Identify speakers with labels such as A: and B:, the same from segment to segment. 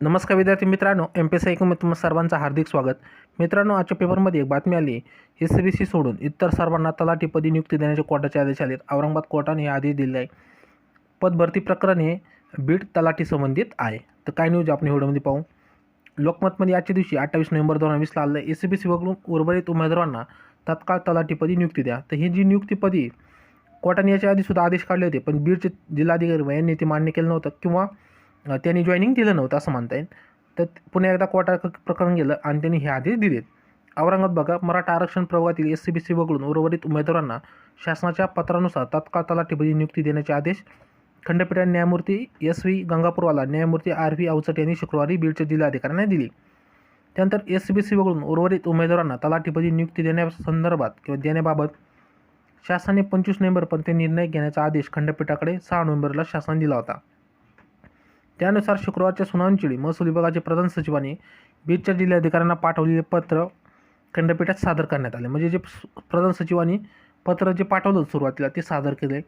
A: नमस्कार विद्यार्थी मित्रांनो, Mpsc मध्ये तुम्हा सर्वांचं हार्दिक स्वागत. मित्रांनो, आजच्या पेपरमध्ये एक बातमी आली. SEBC सोडून इतर सर्वांना तलाठीपदी नियुक्ती देण्याचे कोर्टाचे आदेश आलेत. औरंगाबाद कोर्टाने हे आदेश दिले आहे. पदभरती प्रकरण हे बीड तलाठी संबंधित आहे. तर काय न्यूज आपण व्हिडिओमध्ये पाहू. लोकमतमध्ये आजच्या दिवशी 28 नोव्हेंबर 2020 आलं आहे. SEBC वगळून उर्वरित उमेदवारांना तत्काळ तलाठीपदी नियुक्ती द्या. तर ही जी नियुक्तीपदी कोर्टाने याच्या आधीसुद्धा आदेश काढले होते, पण बीडचे जिल्हाधिकारी यांनी ते मान्य केलं नव्हतं किंवा त्यांनी जॉईनिंग दिलं नव्हतं असं म्हणता येईल. तर पुन्हा एकदा कोर्टात प्रकरण गेलं आणि त्यांनी हे आदेश दिलेत. औरंगाबाद बघा, मराठा आरक्षण प्रवर्गातील SEBC वगळून उर्वरित उमेदवारांना शासनाच्या पत्रानुसार तत्काळ तलाठीपदी नियुक्ती देण्याचे आदेश खंडपीठाने न्यायमूर्ती SV गंगापूरवाला, न्यायमूर्ती RV अवचट यांनी शुक्रवारी बीडच्या जिल्हाधिकाऱ्यांना दिली. त्यानंतर SEBC वगळून उर्वरित उमेदवारांना तलाठीपदी नियुक्ती देण्यासंदर्भात किंवा देण्याबाबत शासनाने 25 नोव्हेंबरपर्यंत निर्णय घेण्याचा आदेश खंडपीठाकडे 6 नोव्हेंबरला शासनाने दिला होता. त्यानुसार शुक्रवारच्या सुनावणीवेळी महसूल विभागाचे प्रधान सचिवांनी बीडच्या जिल्हाधिकाऱ्यांना पाठवलेले पत्र खंडपीठात सादर करण्यात आले. म्हणजे जे प्रधान सचिवांनी पत्र जे पाठवलं सुरुवातीला ते सादर केले.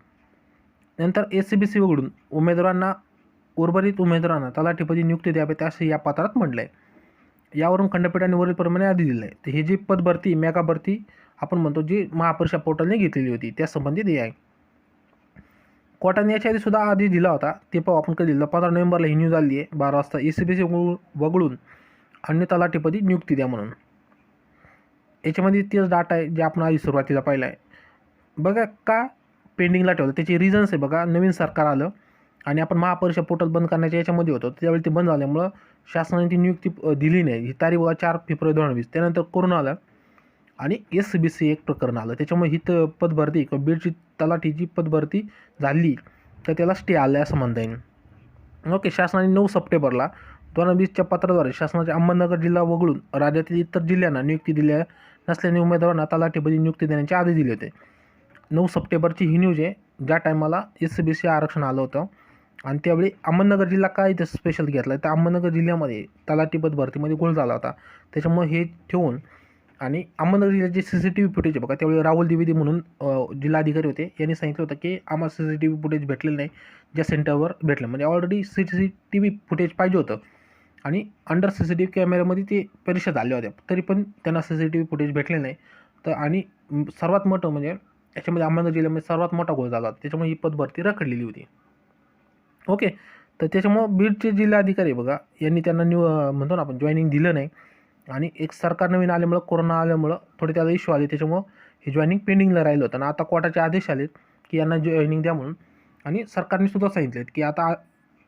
A: नंतर SEBC वगळून उर्वरित उमेदवारांना तलाठीपदी नियुक्ती द्यावेत असे या पत्रात म्हटलं आहे. यावरून खंडपीठाने वरीलप्रमाणे आदेश दिले आहे. तर हे जी पदभरती मेगा भरती आपण म्हणतो, जी महापरीक्षा पोर्टलने घेतलेली होती त्यासंबंधित हे आहे. कोर्टाने याच्या आधी सुद्धा आदेश दिला होता. ते पाहू आपण कधी दिलं. 15 नोव्हेंबरला ही न्यूज आली आहे 12 वाजता. SEBC वगळून अन्य तलाठीपदी नियुक्ती द्या म्हणून. याच्यामध्ये तेच डाटा आहे जे आपण आधी सुरुवातीला पाहिला आहे. बघा का पेंडिंगला ठेवलं, त्याची रिझन्स आहे. बघा, नवीन सरकार आलं आणि आपण महापरीक्षा पोर्टल बंद करण्याच्या याच्यामध्ये होतो. त्यावेळी ते बंद झाल्यामुळं शासनाने ती नियुक्ती दिली नाही. ही तारीख बघा 4 फेब्रुवारी 2020. त्यानंतर कोरोना आला आणि SEBC एक प्रकरण आलं. त्याच्यामुळे ही पदभरती किंवा बीडची तलाठीची पदभरती झाली तर त्याला स्टे आला असं म्हणता येईल. ओके. शासनाने 9 सप्टेंबरला 2020च्या पत्राद्वारे शासनाच्या अहमदनगर जिल्हा वगळून राज्यातील इतर जिल्ह्यांना नियुक्ती दिल्या नसल्याने उमेदवारांना तलाठीपदी नियुक्ती देण्याचे आदेश दिले होते. 9 सप्टेंबरची ही न्यूज आहे. ज्या टायमाला SEBC आरक्षण आलं होतं आणि त्यावेळी अहमदनगर जिल्हा काय इथं स्पेशल घेतला आहे, तर अहमदनगर जिल्ह्यामध्ये तलाठी पदभरतीमध्ये गोळ झाला होता. त्याच्यामुळे हे ठेवून आणि अहमदनगर जिल्ह्याचे CCTV फुटेज बघा, त्यावेळी राहुल द्विवेदी म्हणून जिल्हाधिकारी होते. यांनी सांगितलं होतं की आम्हाला CCTV फुटेज भेटलेलं नाही, ज्या सेंटरवर भेटलं. म्हणजे ऑलरेडी CCTV फुटेज पाहिजे होतं आणि अंडर CCTV कॅमेऱ्यामध्ये ते परीक्षा झाल्या होत्या, तरी पण त्यांना CCTV फुटेज भेटले नाही. तर आणि सर्वात मोठं म्हणजे याच्यामध्ये अहमदनगर जिल्ह्यामध्ये सर्वात मोठा गोळ झाला होता. त्याच्यामुळे ही पदभरती रखडलेली होती. ओके. तर त्याच्यामुळं बीडचे जिल्हाधिकारी बघा, यांनी त्यांना म्हणतो ना आपण जॉईनिंग दिलं नाही आणि एक सरकार नवीन आल्यामुळं, कोरोना आल्यामुळं थोडे त्याला इश्यू आले. त्याच्यामुळं हे जॉईनिंग पेंडिंगला राहिलं होतं आणि आता कोर्टाचे आदेश आलेत की यांना जॉईनिंग द्या म्हणून. आणि सरकारने सुद्धा सांगितलेत की आता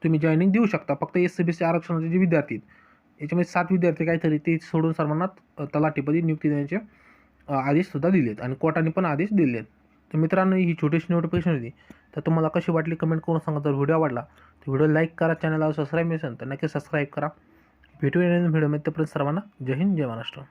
A: तुम्ही जॉईनिंग देऊ शकता. फक्त SEBC आरक्षणाचे जे विद्यार्थी आहेत, याच्यामध्ये 7 विद्यार्थी काहीतरी, ते सोडून सर्वांना तलाठीपदी नियुक्ती देण्याचे आदेशसुद्धा दिलेत आणि कोर्टाने पण आदेश दिलेत. तर मित्रांनो, ही छोटीशी नोटिफिकेशन होती. तर तुम्हाला कशी वाटली कमेंट करून सांगा. जर व्हिडिओ आवडला तर व्हिडिओ लाईक करा, चॅनलला सबस्क्राईब नसेल तर नक्की सबस्क्राईब करा. भेटूया नवीन व्हिडिओमध्ये. तोपर्यंत सर्वांना जय हिंद, जय महाराष्ट्र.